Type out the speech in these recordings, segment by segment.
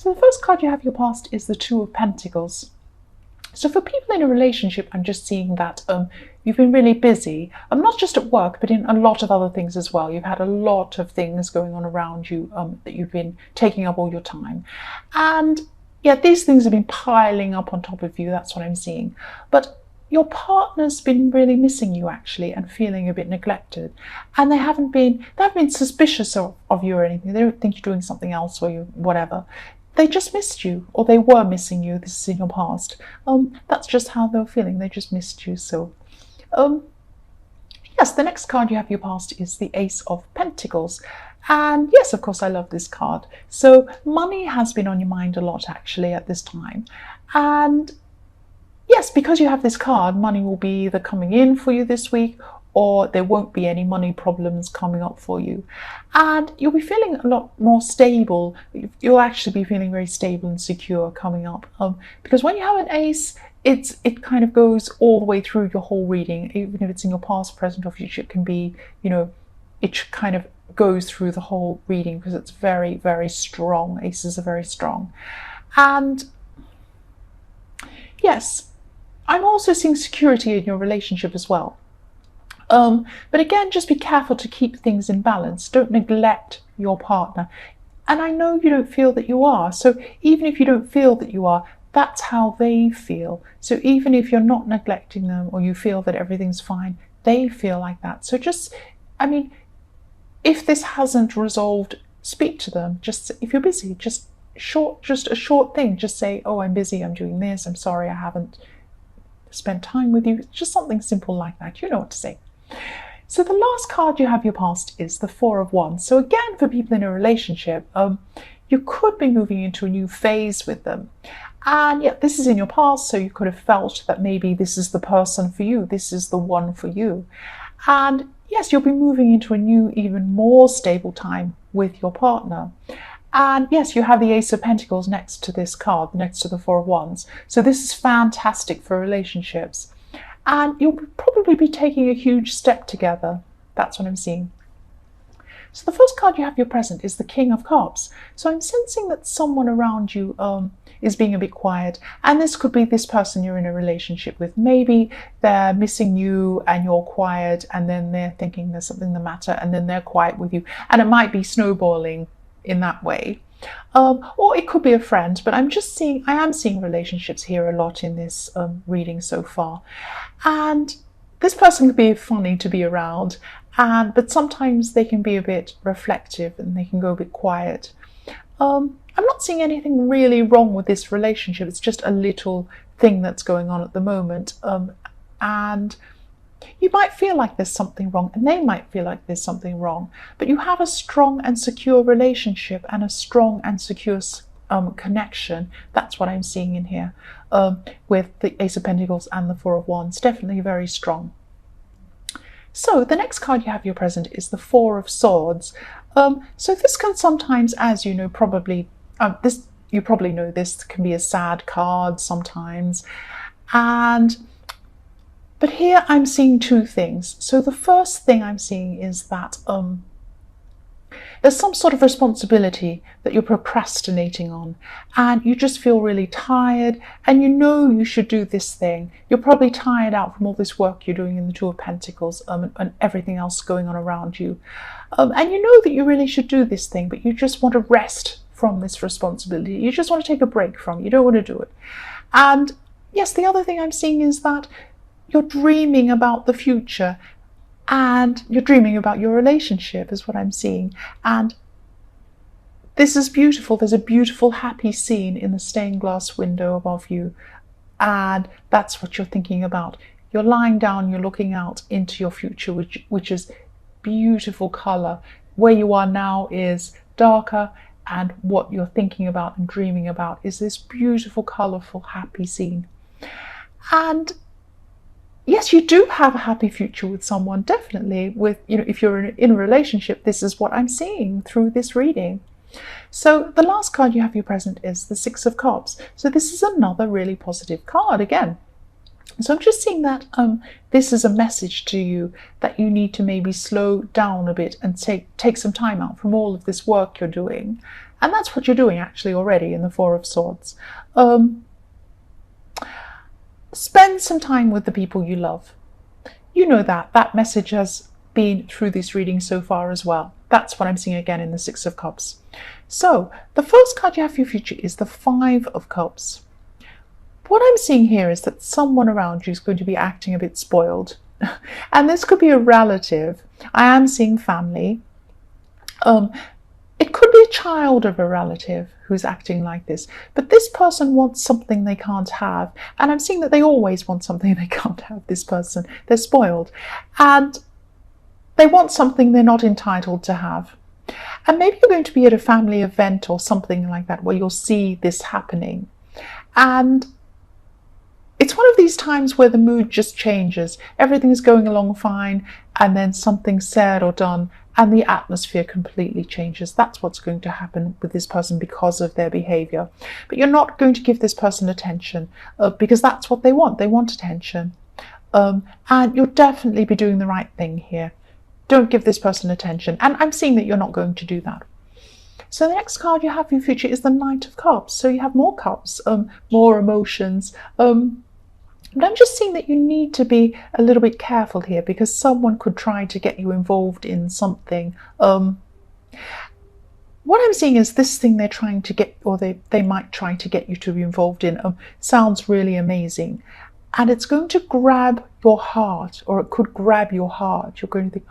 So the first card you have your past is the Two of Pentacles. So for people in a relationship, I'm just seeing that you've been really busy, not just at work, but in a lot of other things as well. You've had a lot of things going on around you that you've been taking up all your time. And yeah, these things have been piling up on top of you. That's what I'm seeing. But your partner's been really missing you actually and feeling a bit neglected. And they haven't been suspicious of you or anything. They don't think you're doing something else or you whatever. They just missed you, or they were missing you. This is in your past. That's just how they were feeling. They just missed you. So, yes, the next card you have your past is the Ace of Pentacles. And yes, of course, I love this card. So money has been on your mind a lot, actually, at this time. And yes, because you have this card, money will be either coming in for you this week, or there won't be any money problems coming up for you. And you'll be feeling a lot more stable. You'll actually be feeling very stable and secure coming up. Because when you have an ace, it kind of goes all the way through your whole reading, even if it's in your past, present, or future. It can be, it kind of goes through the whole reading because it's very, very strong. Aces are very strong. And yes, I'm also seeing security in your relationship as well. But again, just be careful to keep things in balance. Don't neglect your partner. And I know you don't feel that you are. So even if you don't feel that you are, that's how they feel. So even if you're not neglecting them or you feel that everything's fine, they feel like that. So just, if this hasn't resolved, speak to them. Just if you're busy, just a short thing. Just say, oh, I'm busy, I'm doing this, I'm sorry, I haven't spent time with you. Just something simple like that. You know what to say. So the last card you have your past is the Four of Wands. So again, for people in a relationship, you could be moving into a new phase with them. And yeah, this is in your past, so you could have felt that maybe this is the person for you, this is the one for you. And yes, you'll be moving into a new, even more stable time with your partner. And yes, you have the Ace of Pentacles next to this card, next to the Four of Wands. So this is fantastic for relationships. And you'll probably be taking a huge step together. That's what I'm seeing. So the first card you have your present is the King of Cups. So I'm sensing that someone around you is being a bit quiet. And this could be this person you're in a relationship with. Maybe they're missing you and you're quiet, and then they're thinking there's something the matter, and then they're quiet with you. And it might be snowballing in that way. Or it could be a friend, but I am seeing relationships here a lot in this reading so far. And this person can be funny to be around, but sometimes they can be a bit reflective and they can go a bit quiet. I'm not seeing anything really wrong with this relationship. It's just a little thing that's going on at the moment. And you might feel like there's something wrong, and they might feel like there's something wrong, but you have a strong and secure relationship and a strong and secure connection. That's what I'm seeing in here with the Ace of Pentacles and the Four of Wands. Definitely very strong. So the next card you have your present is the Four of Swords. So this can sometimes, as you know, probably you probably know this can be a sad card sometimes. But here I'm seeing two things. So the first thing I'm seeing is that there's some sort of responsibility that you're procrastinating on, and you just feel really tired, and you know you should do this thing. You're probably tired out from all this work you're doing in the Two of Pentacles and everything else going on around you. And you know that you really should do this thing, but you just want to rest from this responsibility. You just want to take a break from it. You don't want to do it. And yes, the other thing I'm seeing is that you're dreaming about the future, and you're dreaming about your relationship is what I'm seeing. And this is beautiful. There's a beautiful, happy scene in the stained glass window above you. And that's what you're thinking about. You're lying down, you're looking out into your future, which is beautiful color. Where you are now is darker, and what you're thinking about and dreaming about is this beautiful, colorful, happy scene. And yes, you do have a happy future with someone, definitely. With, if you're in a relationship, this is what I'm seeing through this reading. So the last card you have your present is the Six of Cups. So this is another really positive card again. So I'm just seeing that this is a message to you that you need to maybe slow down a bit and take some time out from all of this work you're doing, And that's what you're doing actually already in the Four of Swords. Spend some time with the people you love. You know that message has been through this reading so far as well. That's what I'm seeing again in the Six of Cups. So the first card you have for your future is the Five of Cups. What I'm seeing here is that someone around you is going to be acting a bit spoiled. And this could be a relative. I am seeing family. It could be a child of a relative who's acting like this, but this person wants something they can't have. And I'm seeing that they always want something they can't have, this person. They're spoiled. And they want something they're not entitled to have. And maybe you're going to be at a family event or something like that where you'll see this happening. And it's one of these times where the mood just changes. Everything's going along fine, and then something's said or done, and the atmosphere completely changes. That's what's going to happen with this person because of their behavior. But you're not going to give this person attention because that's what they want. They want attention. And you'll definitely be doing the right thing here. Don't give this person attention. And I'm seeing that you're not going to do that. So the next card you have for your future is the Knight of Cups. So you have more cups, more emotions. But I'm just seeing that you need to be a little bit careful here because someone could try to get you involved in something. What I'm seeing is this thing they're trying to get, or they might try to get you to be involved in, sounds really amazing. And it's going to grab your heart, or it could grab your heart. You're going to think,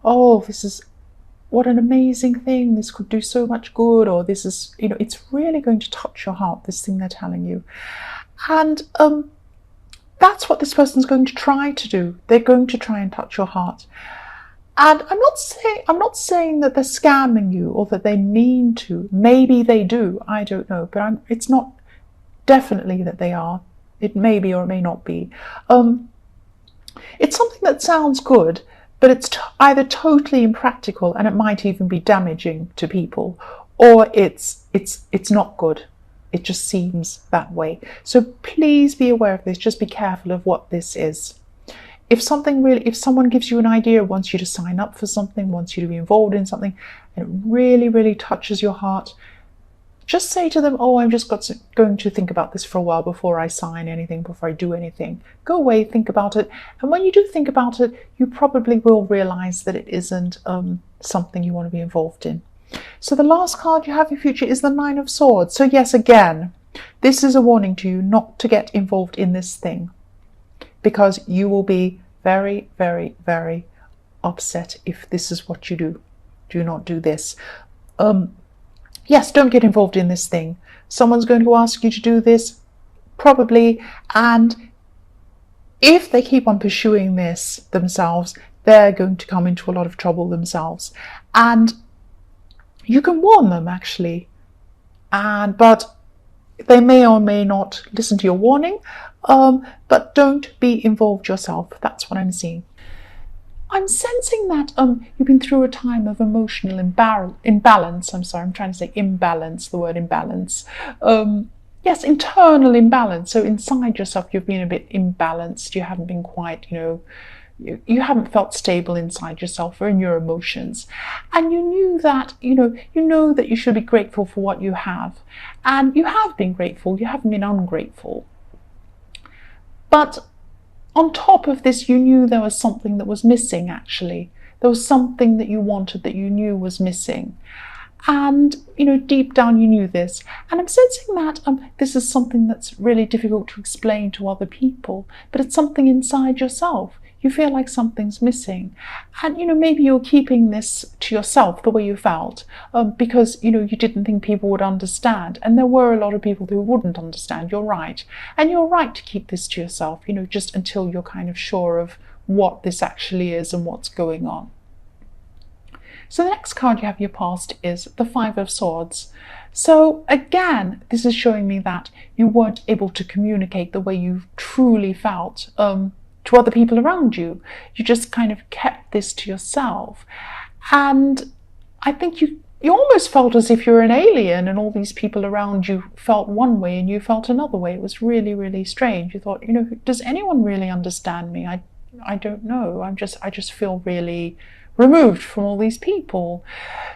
oh, this is, what an amazing thing. This could do so much good, or this is, it's really going to touch your heart, this thing they're telling you. And that's what this person's going to try to do. They're going to try and touch your heart. And I'm not saying that they're scamming you or that they mean to. Maybe they do. I don't know. But it's not definitely that they are. It may be or it may not be. It's something that sounds good, but it's either totally impractical and it might even be damaging to people, or it's not good. It just seems that way. So please be aware of this. Just be careful of what this is. If someone gives you an idea, wants you to sign up for something, wants you to be involved in something, and it really, really touches your heart, just say to them, oh, I'm just going to think about this for a while before I sign anything, before I do anything. Go away, think about it. And when you do think about it, you probably will realize that it isn't something you want to be involved in. So the last card you have in future is the Nine of Swords. So yes, again, this is a warning to you not to get involved in this thing, because you will be very, very, very upset if this is what you do. Do not do this. Yes, don't get involved in this thing. Someone's going to ask you to do this, probably, and if they keep on pursuing this themselves, they're going to come into a lot of trouble themselves. And you can warn them, actually, but they may or may not listen to your warning, but don't be involved yourself. That's what I'm seeing. I'm sensing that you've been through a time of emotional imbalance. I'm sorry, I'm trying to say imbalance, the word imbalance. Yes, internal imbalance. So inside yourself, you've been a bit imbalanced. You haven't been quite, you haven't felt stable inside yourself or in your emotions. And you knew that, you know that you should be grateful for what you have. And you have been grateful. You haven't been ungrateful. But on top of this, you knew there was something that was missing, actually. There was something that you wanted that you knew was missing. And, deep down you knew this. And I'm sensing that this is something that's really difficult to explain to other people, but it's something inside yourself. You feel like something's missing. And, maybe you're keeping this to yourself, the way you felt, because, you didn't think people would understand. And there were a lot of people who wouldn't understand. You're right. And you're right to keep this to yourself, just until you're kind of sure of what this actually is and what's going on. So the next card you have in your past is the Five of Swords. So again, this is showing me that you weren't able to communicate the way you truly felt to other people around you. You just kind of kept this to yourself. And I think you almost felt as if you're an alien and all these people around you felt one way and you felt another way. It was really, really strange. You thought, does anyone really understand me? I don't know. I just feel really, removed from all these people.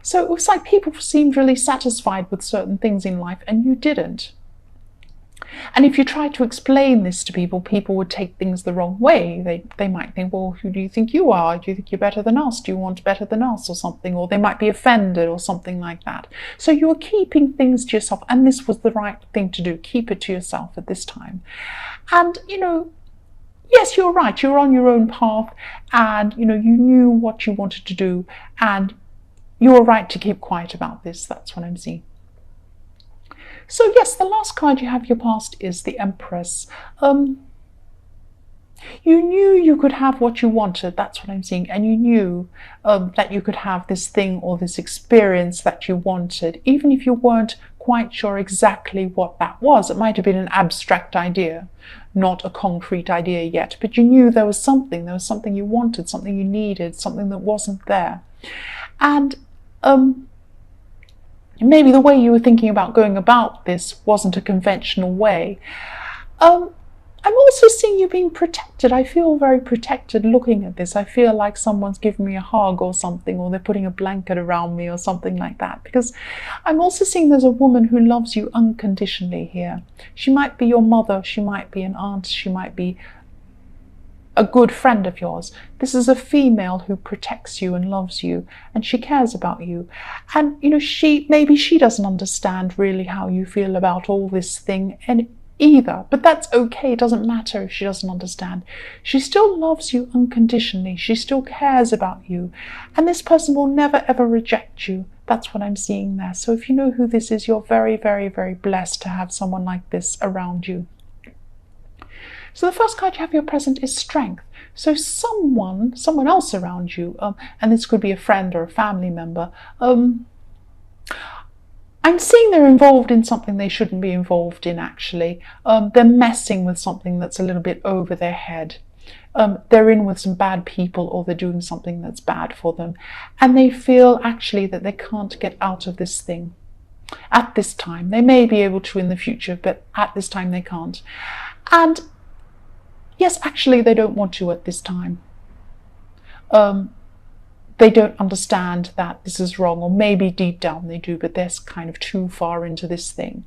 So it was like people seemed really satisfied with certain things in life and you didn't. And if you tried to explain this to people, people would take things the wrong way. They might think, well, who do you think you are? Do you think you're better than us? Do you want better than us or something? Or they might be offended or something like that. So you were keeping things to yourself, and this was the right thing to do. Keep it to yourself at this time. And, yes, you're right. You're on your own path and, you knew what you wanted to do and you were right to keep quiet about this. That's what I'm seeing. So yes, the last card you have, your past, is the Empress. You knew you could have what you wanted, that's what I'm seeing, and you knew that you could have this thing or this experience that you wanted, even if you weren't quite sure exactly what that was. It might have been an abstract idea, not a concrete idea yet, but you knew there was something you wanted, something you needed, something that wasn't there. And maybe the way you were thinking about going about this wasn't a conventional way. I'm also seeing you being protected. I feel very protected looking at this. I feel like someone's giving me a hug or something, or they're putting a blanket around me or something like that. Because I'm also seeing there's a woman who loves you unconditionally here. She might be your mother, she might be an aunt, she might be a good friend of yours. This is a female who protects you and loves you, and she cares about you. And maybe she doesn't understand really how you feel about all this thing and either, but that's okay. It doesn't matter if she doesn't understand. She still loves you unconditionally. She still cares about you, and this person will never ever reject you. That's what I'm seeing there. So if you know who this is, you're very, very, very blessed to have someone like this around you. So the first card you have, your present, is Strength. So someone else around you, and this could be a friend or a family member, I'm seeing they're involved in something they shouldn't be involved in, actually. They're messing with something that's a little bit over their head. They're in with some bad people, or they're doing something that's bad for them. And they feel actually that they can't get out of this thing at this time. They may be able to in the future, but at this time they can't. And yes, actually, they don't want to at this time. They don't understand that this is wrong, or maybe deep down they do, but they're kind of too far into this thing.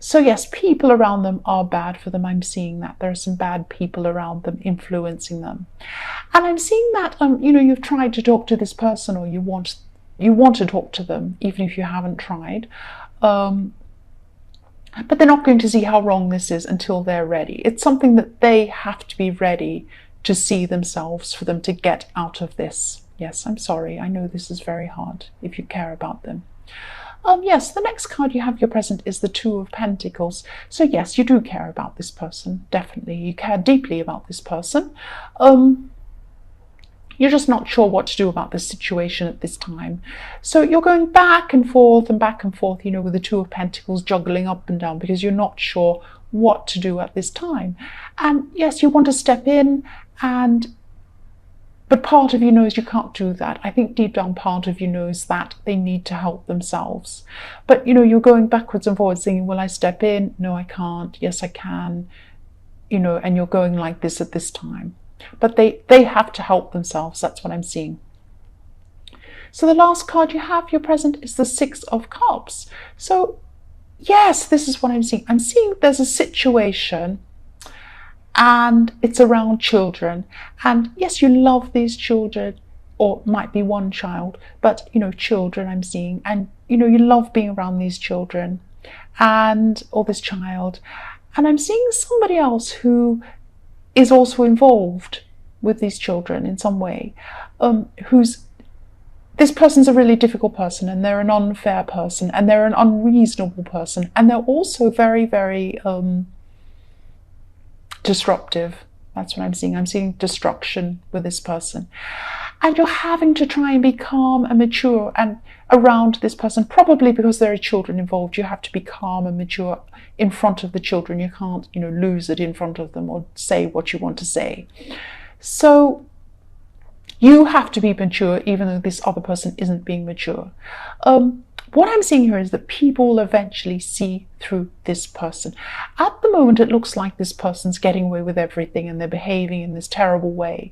So yes, people around them are bad for them. I'm seeing that there are some bad people around them influencing them. And I'm seeing that, you've tried to talk to this person, or you want to talk to them, even if you haven't tried. But they're not going to see how wrong this is until they're ready. It's something that they have to be ready to see themselves for them to get out of this. Yes, I'm sorry. I know this is very hard if you care about them. Yes, the next card you have, your present, is the Two of Pentacles. So yes, you do care about this person, definitely. You care deeply about this person. You're just not sure what to do about this situation at this time. So you're going back and forth, with the Two of Pentacles juggling up and down, because you're not sure what to do at this time. And yes, you want to step in, but part of you knows you can't do that. I think deep down part of you knows that they need to help themselves. But you're going backwards and forwards thinking, will I step in? No, I can't. Yes, I can. And you're going like this at this time. But they have to help themselves. That's what I'm seeing. So the last card you have, your present, is the Six of Cups. So yes, this is what I'm seeing. I'm seeing there's a situation and it's around children. And yes, you love these children, or it might be one child, but children I'm seeing. And you love being around these children or this child. And I'm seeing somebody else who is also involved with these children in some way, this person's a really difficult person, and they're an unfair person, and they're an unreasonable person, and they're also very, very disruptive. That's what I'm seeing. I'm seeing destruction with this person. And you're having to try and be calm and mature and around this person, probably because there are children involved. You have to be calm and mature in front of the children. You can't, lose it in front of them or say what you want to say. So you have to be mature, even though this other person isn't being mature. What I'm seeing here is that people will eventually see through this person. At the moment, it looks like this person's getting away with everything and they're behaving in this terrible way,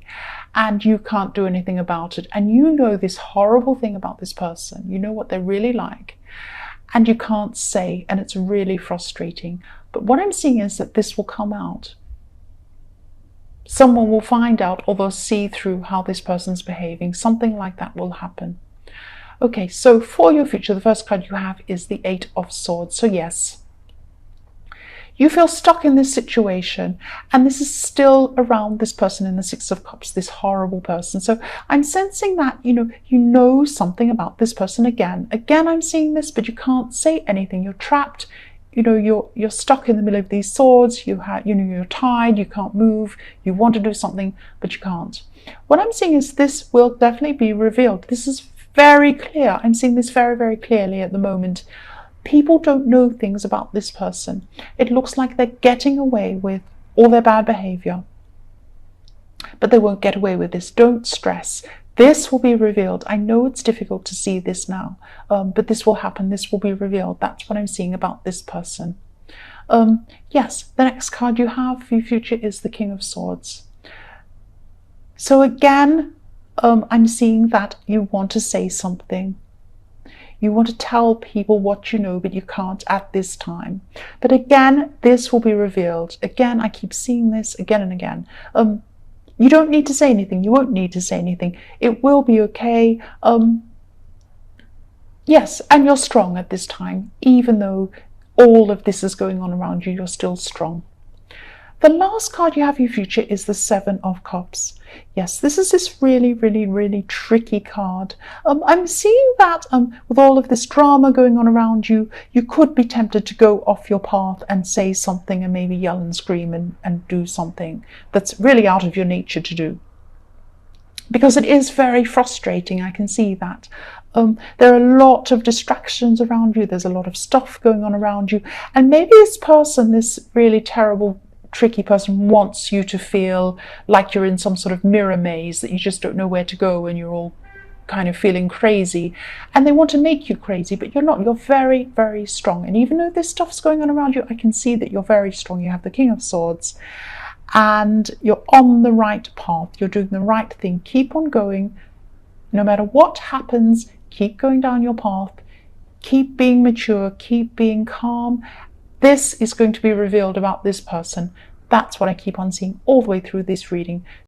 and you can't do anything about it. And you know this horrible thing about this person. You know what they're really like, and you can't say, and it's really frustrating. But what I'm seeing is that this will come out. Someone will find out, or they'll see through how this person's behaving. Something like that will happen. Okay, so for your future, the first card you have is the Eight of Swords. So yes, you feel stuck in this situation, and this is still around this person in the Six of Cups, this horrible person. So I'm sensing that, you know something about this person again. Again, I'm seeing this, but you can't say anything. You're trapped. You're stuck in the middle of these swords. You're tied. You can't move. You want to do something, but you can't. What I'm seeing is this will definitely be revealed. This is very clear. I'm seeing this very, very clearly at the moment. People don't know things about this person. It looks like they're getting away with all their bad behavior, but they won't get away with this. Don't stress. This will be revealed. I know it's difficult to see this now, but this will happen. This will be revealed. That's what I'm seeing about this person. Yes, the next card you have for your future is the King of Swords. So again, I'm seeing that you want to say something. You want to tell people what you know, but you can't at this time. But again, this will be revealed. Again, I keep seeing this again and again. You don't need to say anything. You won't need to say anything. It will be okay. Yes, and you're strong at this time. Even though all of this is going on around you, you're still strong. The last card you have in your future is the Seven of Cups. Yes, this is this really, really, really tricky card. I'm seeing that with all of this drama going on around you, you could be tempted to go off your path and say something and maybe yell and scream and do something that's really out of your nature to do. Because it is very frustrating, I can see that. There are a lot of distractions around you. There's a lot of stuff going on around you. And maybe this person, this really terrible tricky person, wants you to feel like you're in some sort of mirror maze, that you just don't know where to go and you're all kind of feeling crazy, and they want to make you crazy, but you're not. You're very, very strong. And even though this stuff's going on around you, I can see that you're very strong. You have the King of Swords and you're on the right path. You're doing the right thing. Keep on going. No matter what happens, keep going down your path. Keep being mature. Keep being calm. This is going to be revealed about this person. That's what I keep on seeing all the way through this reading.